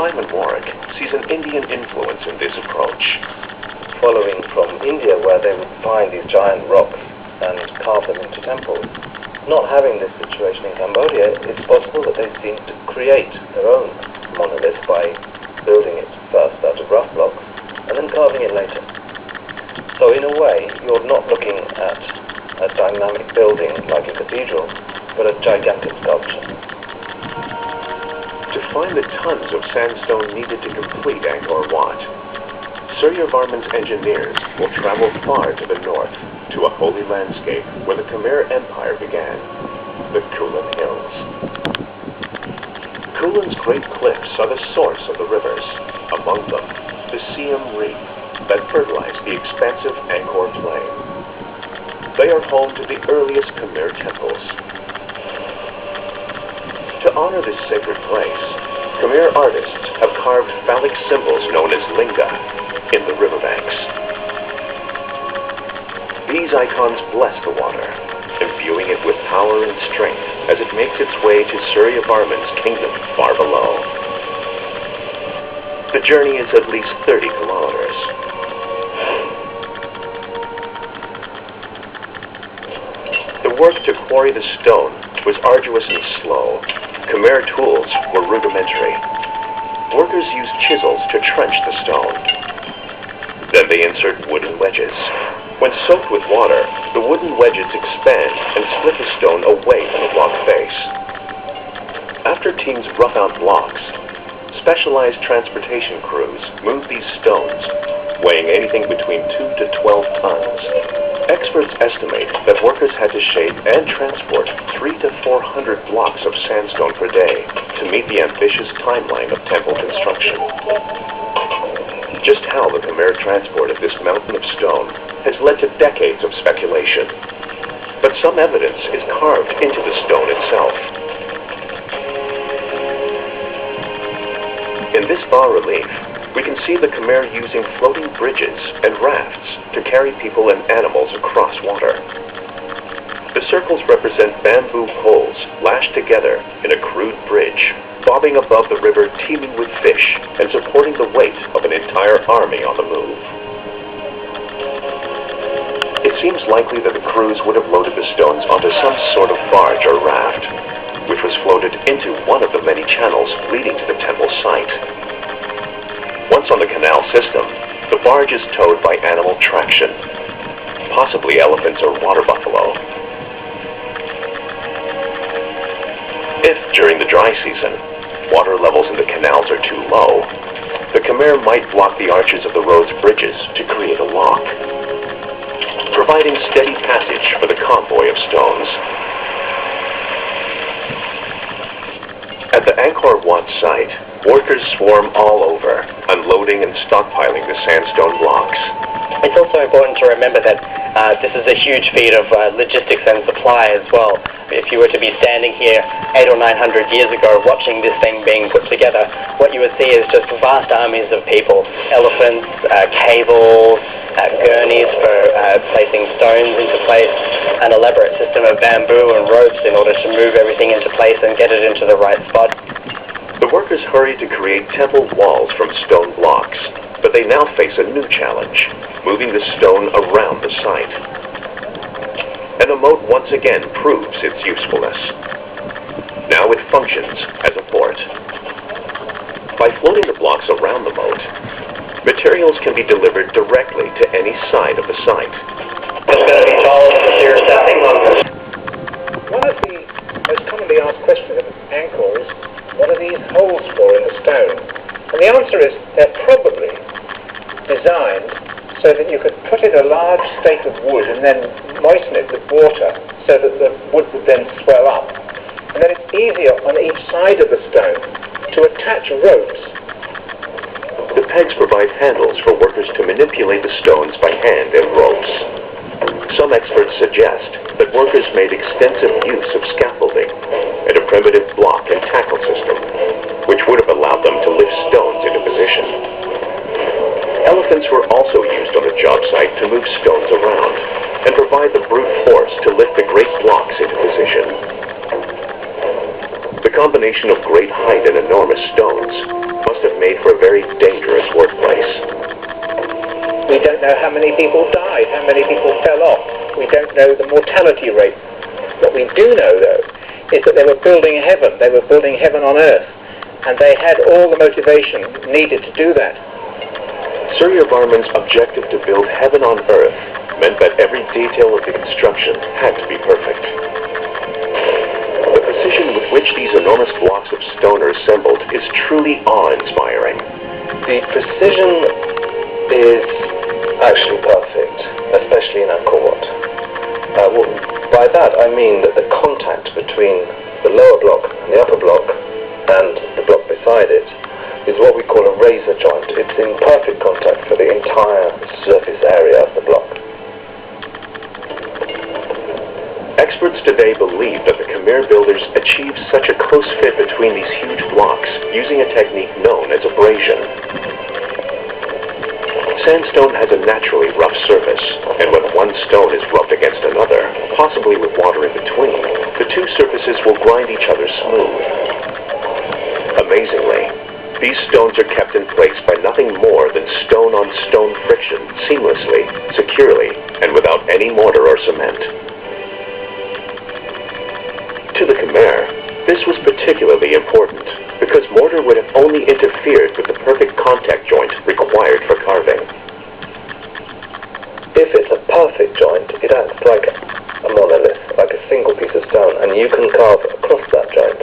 Simon Warwick sees an Indian influence in this approach. Following from India, where they would find these giant rocks and carve them into temples. Not having this situation in Cambodia, it's possible that they seem to create their own monolith by building it first out of rough blocks and then carving it later. So in a way, you're not looking at a dynamic building like a cathedral, but a gigantic sculpture. To find the tons of sandstone needed to complete Angkor Wat, Suryavarman's engineers will travel far to the north, to a holy landscape where the Khmer Empire began, the Kulin Hills. Kulin's great cliffs are the source of the rivers, among them the Siam Reef that fertilize the expansive Angkor Plain. They are home to the earliest Khmer temples. To honor this sacred place, Khmer artists have carved phallic symbols known as linga in the riverbanks. These icons bless the water, imbuing it with power and strength as it makes its way to Suryavarman's kingdom far below. The journey is at least 30 kilometers. The work to quarry the stone was arduous and slow. Khmer tools were rudimentary. Workers used chisels to trench the stone. Then they insert wooden wedges. When soaked with water, the wooden wedges expand and split the stone away from the block face. After teams rough out blocks, specialized transportation crews move these stones, weighing anything between 2 to 12 tons. Experts estimate that workers had to shape and transport 300 to 400 blocks of sandstone per day to meet the ambitious timeline of temple construction. Just how the Khmer transported this mountain of stone has led to decades of speculation, but some evidence is carved into the stone itself. In this bas-relief, we can see the Khmer using floating bridges and rafts to carry people and animals across water. The circles represent bamboo poles lashed together in a crude bridge, bobbing above the river teeming with fish and supporting the weight of an entire army on the move. It seems likely that the crews would have loaded the stones onto some sort of barge or raft, which was floated into one of the many channels leading to the temple site. Once on the canal system, the barge is towed by animal traction, possibly elephants or water buffalo. If, during the dry season, water levels in the canals are too low, the Khmer might block the arches of the road's bridges to create a lock, providing steady passage for the convoy of stones. At the Angkor Wat site, workers swarm all over, unloading and stockpiling the sandstone blocks. It's also important to remember that this is a huge feat of logistics and supply as well. If you were to be standing here 800 or 900 years ago watching this thing being put together, what you would see is just vast armies of people, elephants, cables, gurneys for placing stones into place, an elaborate system of bamboo and ropes in order to move everything into place and get it into the right spot. The workers hurry to create temple walls from stone blocks, but they now face a new challenge, moving the stone around the site. And the moat once again proves its usefulness. Now it functions as a port. By floating the blocks around the moat, materials can be delivered directly to any side of the site. It's going to be told that you're standing on this. One of the most commonly asked questions of Angkor is, what are these holes for in the stone? And the answer is, they're probably designed so that you could put in a large stake of wood and then moisten it with water so that the wood would then swell up. And then it's easier on each side of the stone to attach ropes. The pegs provide handles for workers to manipulate the stones by hand and ropes. Some experts suggest that workers made extensive use of scaffolding and a primitive block and tackle system, which would have allowed them to lift stones into position. Elephants were also used on the job site to move stones around and provide the brute force to lift the great blocks into position. The combination of great height and enormous stones must have made for a very dangerous workplace. We don't know how many people died, how many people fell off. We don't know the mortality rate. What we do know, though, is that they were building heaven. They were building heaven on earth. And they had all the motivation needed to do that. Suryavarman's objective to build heaven on earth meant that every detail of the construction had to be perfect. The precision with which these enormous blocks of stone are assembled is truly awe-inspiring. The precision is actually perfect, especially in Angkor Wat. By that I mean that the contact between the lower block and the upper block and the block beside it is what we call a razor joint. It's in perfect contact for the entire surface area of the block. Experts today believe that the Khmer builders achieved such a close fit between these huge blocks using a technique known as abrasion. Sandstone has a naturally rough surface, and when one stone is rubbed against another, possibly with water in between, the two surfaces will grind each other smooth. Amazingly, these stones are kept in place by nothing more than stone-on-stone friction, seamlessly, securely, and without any mortar or cement. To the Khmer, this was particularly important, because mortar would have only interfered with the perfect contact joint required for carving. If it's a perfect joint, it acts like a monolith, like a single piece of stone, and you can carve across that joint.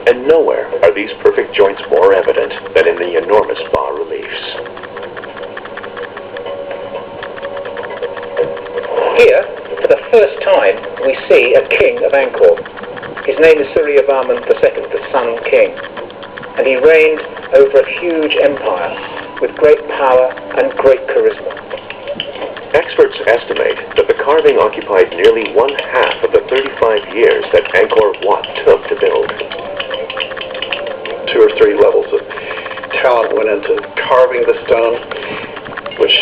And nowhere are these perfect joints more evident than in the enormous bas-reliefs. Here, for the first time, we see a king of Angkor. His name is Suryavarman II, the Sun King. And he reigned over a huge empire with great power and great charisma. Experts estimate that the carving occupied nearly 1/2 of the 35 years that Angkor Wat took to build. 2 or 3 levels of talent went into carving the stone, which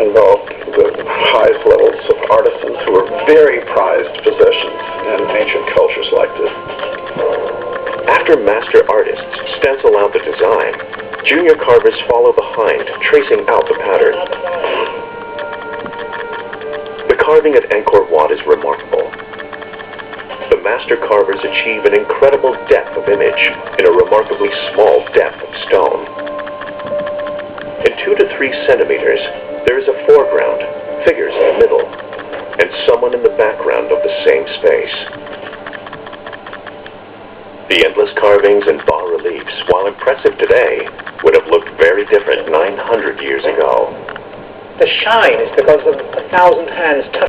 involved the highest levels of artisans who were very prized possessions, and ancient cultures liked it. After master artists stencil out the design, junior carvers follow behind, tracing out the pattern. The carving at Angkor Wat is remarkable. The master carvers achieve an incredible depth of image in a remarkably small depth of stone. In 2 to 3 centimeters, there is a foreground, figures in the middle, and someone in the background of the same space. The endless carvings and bas-reliefs, while impressive today, would have looked very different 900 years ago. The shine is because of 1,000 hands touching